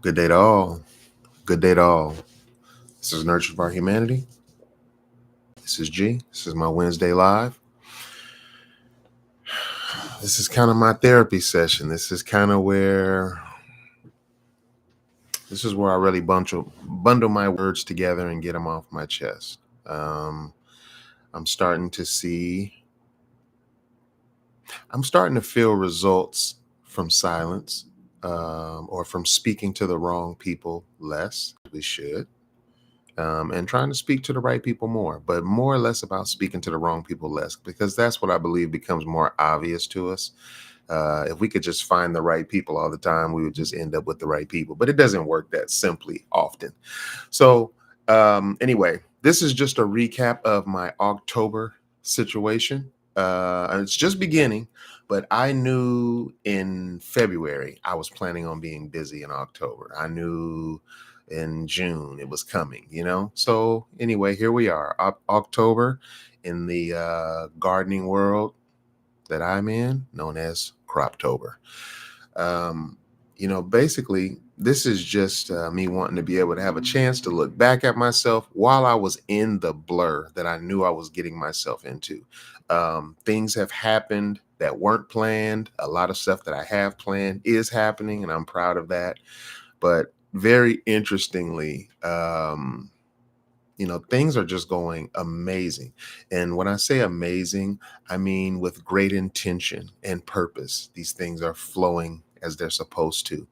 Good day to all. Good day to all. This is Nurture of Our Humanity. This is G. This is my Wednesday live. This is kind of my therapy session. This is where I really bundle my words together and get them off my chest. I'm starting to see. I'm starting to feel results from silence, or from speaking to the wrong people less. We should. And trying to speak to the right people more, but more or less about speaking to the wrong people less, because that's what I believe becomes more obvious to us. If we could just find the right people all the time, we would just end up with the right people, but it doesn't work that simply often. So, anyway, this is just a recap of my October situation. And it's just beginning, but I knew in February I was planning on being busy in October. I knew in June it was coming. So anyway, here we are, October in the gardening world that I'm in, known as Croptober. Basically, this is just me wanting to be able to have a chance to look back at myself while I was in the blur that I knew I was getting myself into. Things have happened that weren't planned. A lot of stuff that I have planned is happening, and I'm proud of that. But very interestingly, things are just going amazing. And when I say amazing, I mean with great intention and purpose. These things are flowing as they're supposed to.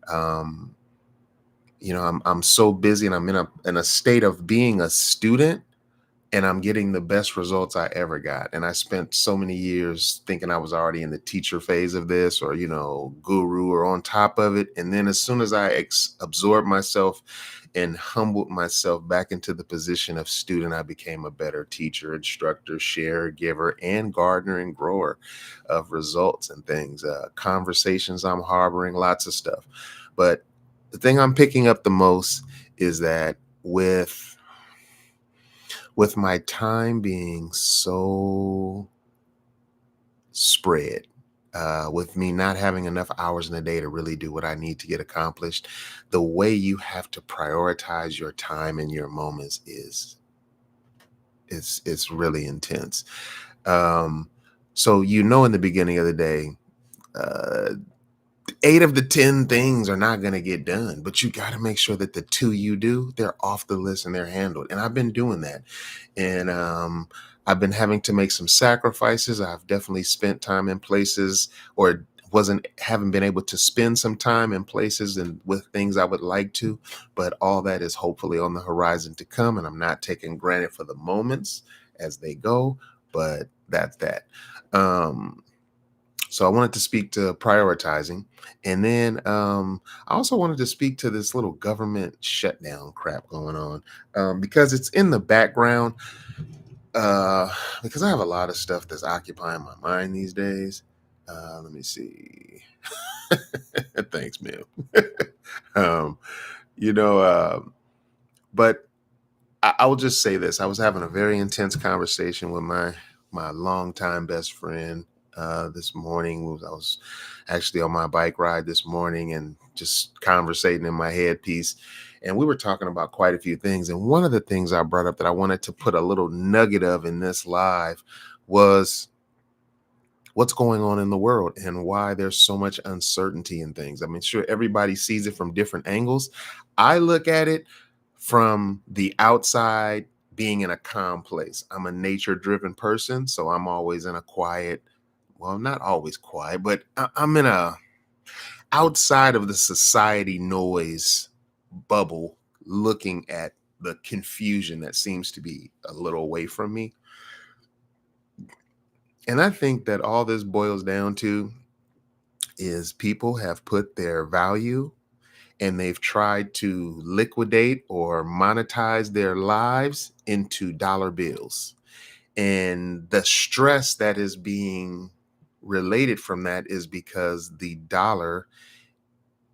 Um, I'm so busy, and I'm in a state of being a student, and I'm getting the best results I ever got. And I spent so many years thinking I was already in the teacher phase of this, or, guru, or on top of it. And then as soon as I absorbed myself and humbled myself back into the position of student, I became a better teacher, instructor, sharer, giver, and gardener and grower of results and things, conversations I'm harboring, lots of stuff. But the thing I'm picking up the most is that with my time being so spread, with me not having enough hours in the day to really do what I need to get accomplished, the way you have to prioritize your time and your moments it's really intense. So in the beginning of the day, uh, 8 of the 10 things are not going to get done, but you got to make sure that the two you do, they're off the list and they're handled. And I've been doing that. And I've been having to make some sacrifices. I've definitely spent time in places, or haven't been able to spend some time in places and with things I would like to, but all that is hopefully on the horizon to come. And I'm not taking granted for the moments as they go, but that's that. So I wanted to speak to prioritizing. And then I also wanted to speak to this little government shutdown crap going on, because it's in the background, because I have a lot of stuff that's occupying my mind these days. Let me see. Thanks, man. um, you know, uh, but I will just say this. I was having a very intense conversation with my longtime best friend this morning. I was actually on my bike ride this morning and just conversating in my headpiece. And we were talking about quite a few things. And one of the things I brought up that I wanted to put a little nugget of in this live was what's going on in the world and why there's so much uncertainty in things. I mean, sure, everybody sees it from different angles. I look at it from the outside, being in a calm place. I'm a nature driven person, so I'm always in a quiet, well, not always quiet, but I'm in a outside of the society noise bubble, looking at the confusion that seems to be a little away from me. And I think that all this boils down to is people have put their value, and they've tried to liquidate or monetize their lives into dollar bills. And the stress that is being related from that is because the dollar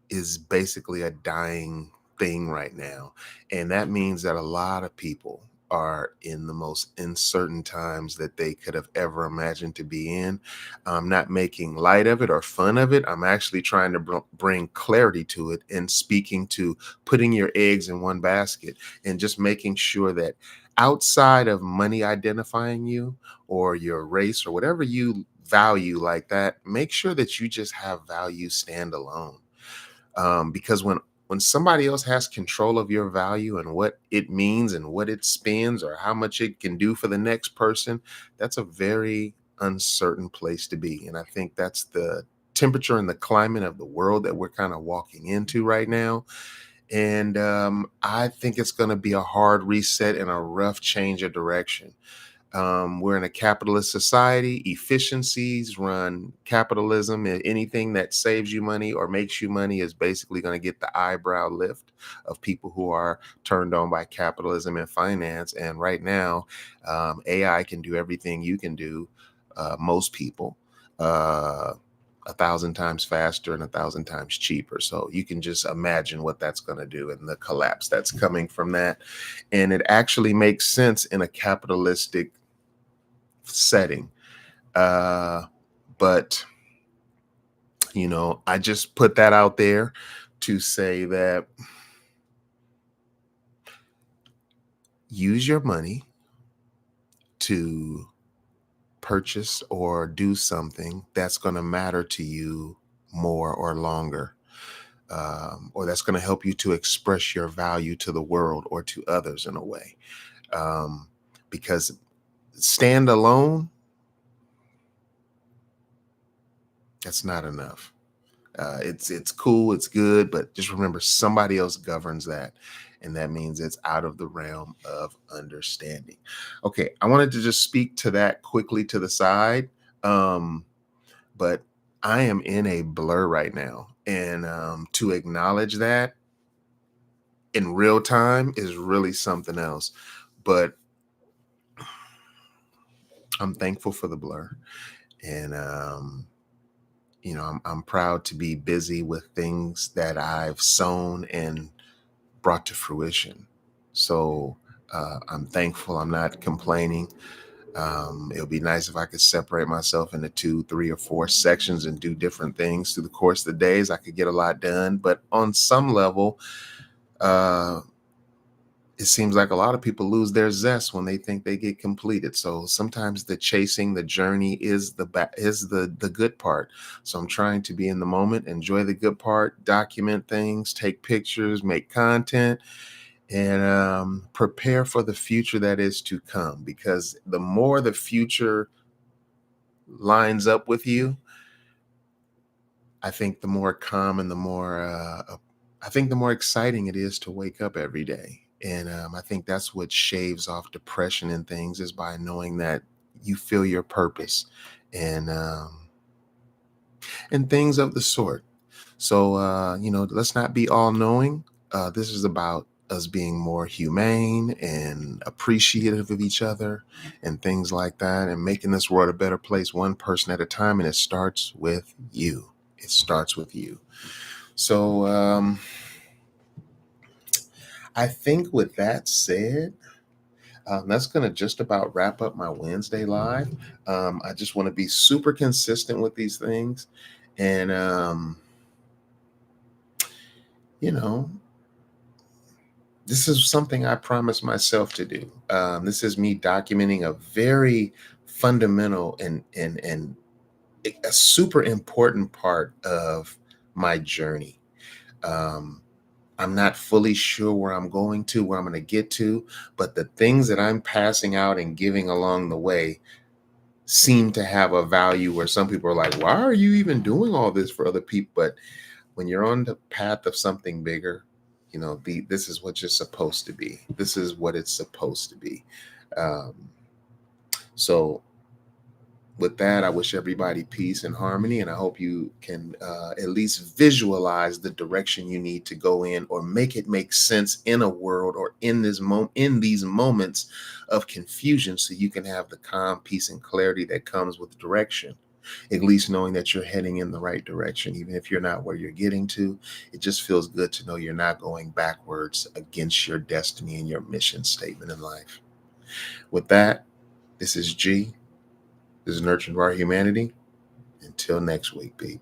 is basically a dying thing right now. And that means that a lot of people are in the most uncertain times that they could have ever imagined to be in. I'm not making light of it or fun of it. I'm actually trying to bring clarity to it and speaking to putting your eggs in one basket and just making sure that outside of money identifying you or your race or whatever you value like that, make sure that you just have value stand alone. Because when somebody else has control of your value and what it means and what it spends or how much it can do for the next person, that's a very uncertain place to be. And I think that's the temperature and the climate of the world that we're kind of walking into right now. And I think it's going to be a hard reset and a rough change of direction. We're in a capitalist society. Efficiencies run capitalism, and anything that saves you money or makes you money is basically going to get the eyebrow lift of people who are turned on by capitalism and finance. And right now, AI can do everything you can do, most people. Uh, 1,000 times faster and 1,000 times cheaper. So you can just imagine what that's going to do and the collapse that's coming from that. And it actually makes sense in a capitalistic setting. Uh, but, I just put that out there to say that use your money to purchase or do something that's going to matter to you more or longer, or that's going to help you to express your value to the world or to others in a way. Because stand alone, that's not enough. It's cool, it's good, but just remember somebody else governs that, and that means it's out of the realm of understanding. Okay, I wanted to just speak to that quickly to the side, but I am in a blur right now, and to acknowledge that in real time is really something else. But I'm thankful for the blur, and I'm proud to be busy with things that I've sown and brought to fruition. So I'm thankful. I'm not complaining. It would be nice if I could separate myself into 2, 3, or 4 sections and do different things through the course of the days. I could get a lot done, but on some level, uh, it seems like a lot of people lose their zest when they think they get completed. So sometimes the chasing, the journey is the good part. So I'm trying to be in the moment, enjoy the good part, document things, take pictures, make content, and prepare for the future that is to come. Because the more the future lines up with you, I think the more calm and the more, I think the more exciting it is to wake up every day. And I think that's what shaves off depression and things is by knowing that you feel your purpose and things of the sort. So, let's not be all knowing. This is about us being more humane and appreciative of each other and things like that and making this world a better place one person at a time. And it starts with you. It starts with you. So, I think with that said, that's going to just about wrap up my Wednesday live. I just want to be super consistent with these things. And, you know, this is something I promised myself to do. This is me documenting a very fundamental and a super important part of my journey. Um, I'm not fully sure where I'm going to, where I'm going to get to, but the things that I'm passing out and giving along the way seem to have a value where some people are like, why are you even doing all this for other people? But when you're on the path of something bigger, this is what you're supposed to be. This is what it's supposed to be. Um, so with that, I wish everybody peace and harmony, and I hope you can at least visualize the direction you need to go in, or make it make sense in a world or in these moments of confusion, so you can have the calm, peace, and clarity that comes with direction. At least knowing that you're heading in the right direction, even if you're not where you're getting to, it just feels good to know you're not going backwards against your destiny and your mission statement in life. With that, this is G. This is Nurturing Our Humanity. Until next week, Pete.